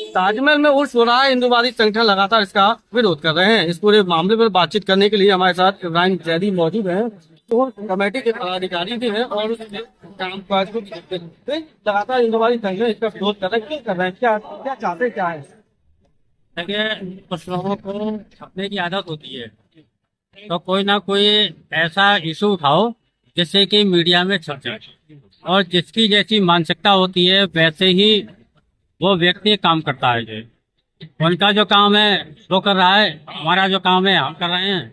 ताजमहल में उर्स हो रहा है, हिंदूवादी संगठन लगातार इसका विरोध कर रहे हैं। इस पूरे मामले पर बातचीत करने के लिए हमारे साथ इब्राहिम जैदी मौजूद हैं, तो कमेटी के पदाधिकारी भी हैं और काम काज को भी देखते हैं। तो लगातार हिंदूवादी संगठन इसका विरोध कर रहे हैं, क्यों कर रहे हैं, क्या क्या चाहते क्या है? देखिए, कुछ लोगों को छपने की आदत होती है, तो कोई ना कोई ऐसा इशू उठाओ जिससे कि मीडिया में छप जाए, और जिसकी जैसी मानसिकता होती है वैसे ही वो व्यक्ति काम करता है। जो उनका जो काम है वो कर रहा है, हमारा जो काम है हम कर रहे हैं।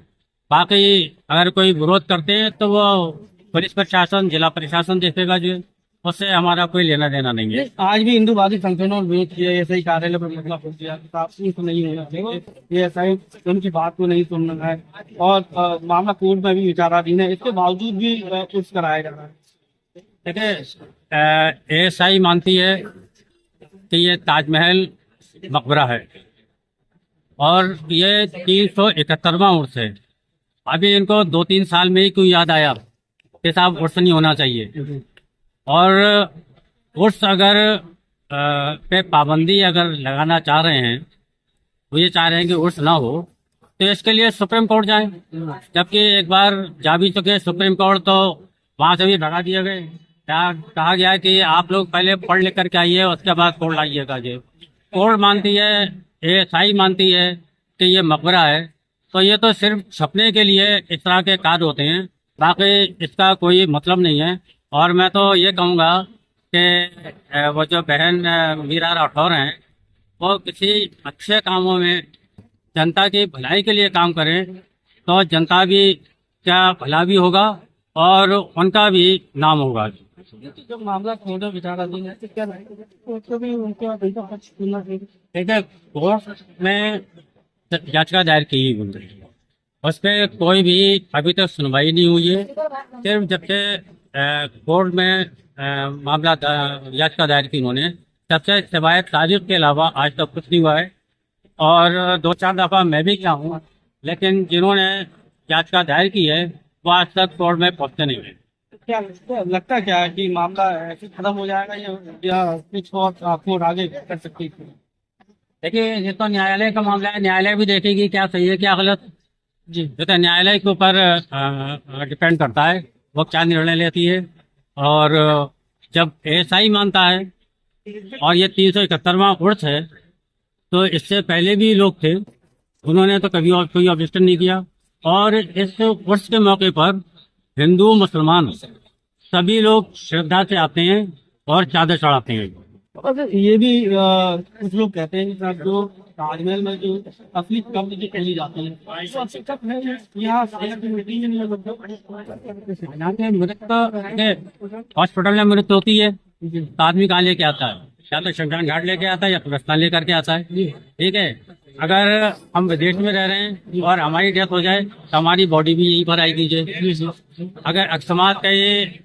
बाकी अगर कोई विरोध करते हैं तो वो पुलिस प्रशासन, जिला प्रशासन देखेगा, जो उससे हमारा कोई लेना देना नहीं है। आज भी हिंदूवादी संगठनों ने विरोध किया, ऐसे ही कार्यालय पर मतलब हो गया, तो नहीं होना चाहिए, ये ऐसा ही उनकी बात को नहीं सुनना है और मामला कोर्ट में भी विचाराधीन है, इसके बावजूद भी कुछ कराया जा रहा है। देखिए, एएसआई मानती है कि ये ताजमहल मकबरा है और ये 371वां उर्स है। अभी इनको 2-3 साल में ही क्यों याद आया कि साहब उर्स नहीं होना चाहिए, और उर्स अगर पे पाबंदी अगर लगाना चाह रहे हैं, वो ये चाह रहे हैं कि उर्स ना हो, तो इसके लिए सुप्रीम कोर्ट जाएं। जबकि एक बार जा भी चुके सुप्रीम कोर्ट, तो वहां से भी भगा दिए गए। कहा गया है कि आप लोग पहले पढ़ लिख करके आइए, उसके बाद कोर्ट लाइएगा। जो कोर्ट मानती है, एएसआई मानती है कि ये मकबरा है, तो ये तो सिर्फ छपने के लिए इस तरह के कार्य होते हैं, बाकी इसका कोई मतलब नहीं है। और मैं तो ये कहूँगा कि वो जो बहन मीरा राठौर हैं, वो किसी अच्छे कामों में जनता की भलाई के लिए काम करें, तो जनता भी क्या भला भी होगा और उनका भी नाम होगा। जब मामला कोर्ट में विचाराधीन है तो क्या तो भी उनके पक्ष सुनना चाहिए। देखिए, कोर्ट में याचिका दायर की हुई है, उस पर कोई भी अभी तक सुनवाई नहीं हुई है। सिर्फ जबसे कोर्ट में मामला याचिका दायर की उन्होंने, तब से सिवाय तारीख के अलावा आज तक कुछ नहीं हुआ है। और 2-4 दफ़ा मैं भी गया हूँ, लेकिन जिन्होंने याचिका दायर की है वो आज तक कोर्ट में पहुँचते नहीं हुए। क्या लगता क्या है कि मामला ऐसे खत्म हो जाएगा या कुछ और कोर्ट आगे कर सकती है? देखिए, ये तो न्यायालय का मामला है, न्यायालय भी देखेगी क्या सही है क्या गलत। जी, ये तो न्यायालय के ऊपर डिपेंड करता है, वो क्या निर्णय लेती है। और जब एएसआई मानता है और ये 371वां उर्स है, तो इससे पहले भी लोग थे, उन्होंने तो कभी और कोई ऑब्जेक्शन नहीं किया। और इस उर्स के मौके पर हिंदू मुसलमान सभी लोग श्रद्धा से आते हैं और चादर चढ़ाते हैं। और ये भी कुछ लोग कहते हैं कि जो ताजमहल में जो असली कब्र जो कही जाती है, वो असली कब्र है यहाँ हॉस्पिटल में मृत्यु होती है तो आदमी कहाँ लेके आता है? या तो शमशान घाट लेके आता है या कब्रिस्तान लेकर के आता है। ठीक है, अगर हम विदेश में रह रहे हैं और हमारी डेथ हो जाए तो हमारी बॉडी भी यहीं पर आएगी। जो अगर अकस्मात का ये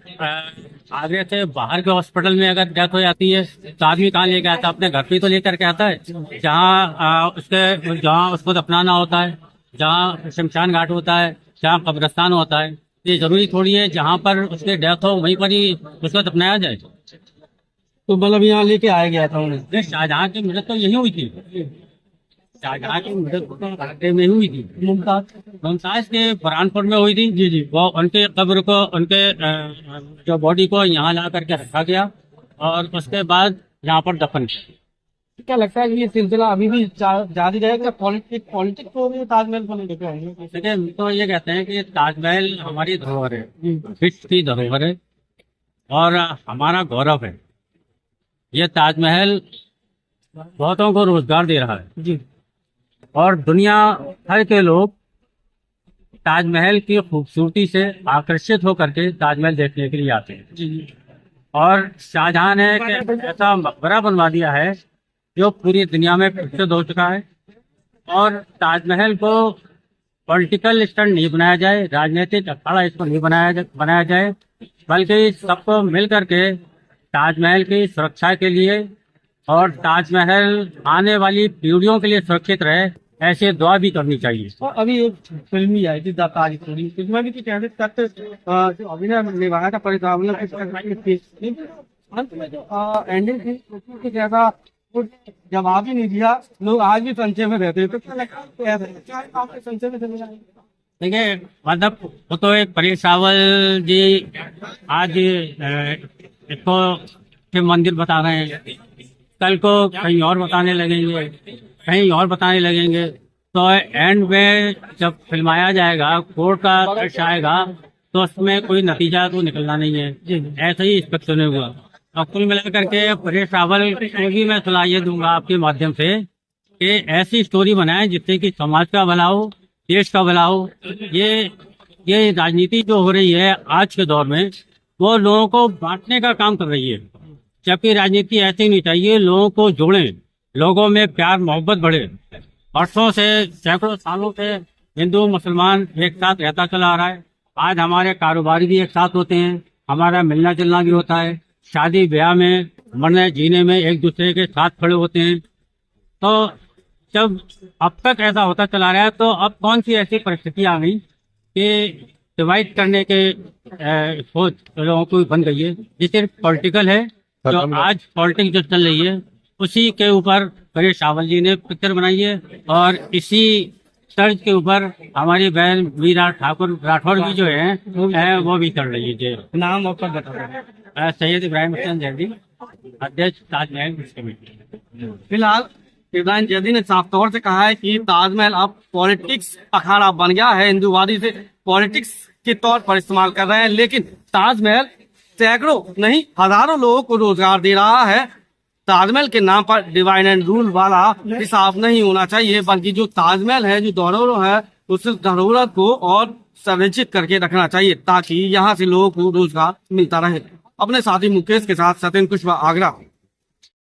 आगे से बाहर के हॉस्पिटल में अगर डेथ हो जाती है तो आदमी कहाँ लेके आता है? अपने घर पे तो लेकर के आता है, जहाँ उसको दफनाना होता है, जहाँ शमशान घाट होता है, जहाँ कब्रिस्तान होता है। ये जरूरी थोड़ी है जहाँ पर उसकी डेथ हो वहीं पर ही उसको दफनाया जाए। तो मतलब यहाँ लेके आया गया था उन्हें। शाहजहां की मृत्यु तो यही हुई थी, शाहजहां की मृत्यु तो आगरे में हुई थी, मुमताज के बुरहानपुर में हुई थी। जी जी, वो उनके कब्र को, उनके जो बॉडी को यहाँ ला करके रखा गया और उसके बाद यहाँ पर दफन किया। क्या लगता है कि ये सिलसिला अभी भी जारी रहेगा? पॉलिटिक्स को भी ताजमहल को लेकर आएंगे? देखिए, तो ये कहते हैं कि ताजमहल हमारी धरोहर है, विश्व की धरोहर है और हमारा गौरव है। ये ताजमहल बहुतों को रोजगार दे रहा है जी, और दुनिया भर के लोग ताजमहल की खूबसूरती से आकर्षित होकर के ताजमहल देखने के लिए आते हैं। जी जी। और शाहजहां ने एक ऐसा मकबरा बनवा दिया है जो पूरी दुनिया में प्रसिद्ध हो चुका है। और ताजमहल को पॉलिटिकल स्टंट नहीं बनाया जाए, राजनीतिक अखाड़ा इसको नहीं बनाया जाए, बल्कि सबको मिल करके ताजमहल की सुरक्षा के लिए और ताजमहल आने वाली पीढ़ियों के लिए सुरक्षित रहे, ऐसे दुआ भी करनी चाहिए। और अभी एक फिल्म भी आई थी ताज स्टोरी, इसमें भी जो अभिनय निभाया था अंत में जो एंडिंग थी उसकी ज्यादा कुछ जवाब ही नहीं दिया, लोग आज भी संशय में रहते हैं। तो क्या लगता है क्या है? क्या आपके संशय में चले जाएंगे? देखिए मतलब वो तो एक परेश रावल जी आज इसको शिव मंदिर बता रहे हैं, कल को कहीं और बताने लगेंगे, कहीं और बताने लगेंगे। तो एंड में जब फिल्माया जाएगा, कोर्ट का दृश्य आएगा, तो उसमें कोई नतीजा तो निकलना नहीं है। ऐसा ही इस पिक्चर में हुआ। और कुल मिलाकर के परेश रावल को भी मैं सलाह ये दूंगा आपके माध्यम से कि ऐसी स्टोरी बनाएं जिससे कि समाज का भला हो, देश का भला हो। ये राजनीति जो हो रही है आज के दौर में, वो लोगों को बांटने का काम कर रही है, जबकि राजनीति ऐसी नहीं चाहिए। लोगों को जोड़ें, लोगों में प्यार मोहब्बत बढ़े। वर्षों से, सैकड़ों सालों से हिंदू मुसलमान एक साथ रहता चला आ रहा है। आज हमारे कारोबारी भी एक साथ होते हैं, हमारा मिलना जुलना भी होता है, शादी ब्याह में, मरने जीने में एक दूसरे के साथ खड़े होते हैं। तो जब अब तक ऐसा होता चला रहा है, तो अब कौन सी ऐसी परिस्थिति आ गई कि डिवाइड करने के सोच लोगों को बन गई है। ये सिर्फ पॉलिटिकल है, जो आज पॉलिटिक्स जो चल रही है उसी के ऊपर परेश रावल जी ने पिक्चर बनाई है। और इसी तर्ज के ऊपर हमारी बहन मीरा ठाकुर राठौर भी जो है वो भी चल रही है। नाम और पद बता। सैयद इब्राहिम हसन जैदी, अध्यक्ष ताजमहल कमेटी। फिलहाल इब्राहिम जैदी ने साफ तौर से कहा है कि ताजमहल अब पॉलिटिक्स अखाड़ा बन गया है, हिंदूवादी से पॉलिटिक्स के तौर पर इस्तेमाल कर रहे हैं। लेकिन ताजमहल सैकड़ों नहीं हजारों लोगों को रोजगार दे रहा है। ताजमहल के नाम पर डिवाइड एंड रूल वाला हिसाब नहीं होना चाहिए, बल्कि जो ताजमहल है, जो धरोहर है, उस धरोहर को और संरक्षित करके रखना चाहिए, ताकि यहाँ से लोगों को रोजगार मिलता रहे। अपने साथी मुकेश के साथ सत्येंद्र कुशवाहा, आगरा।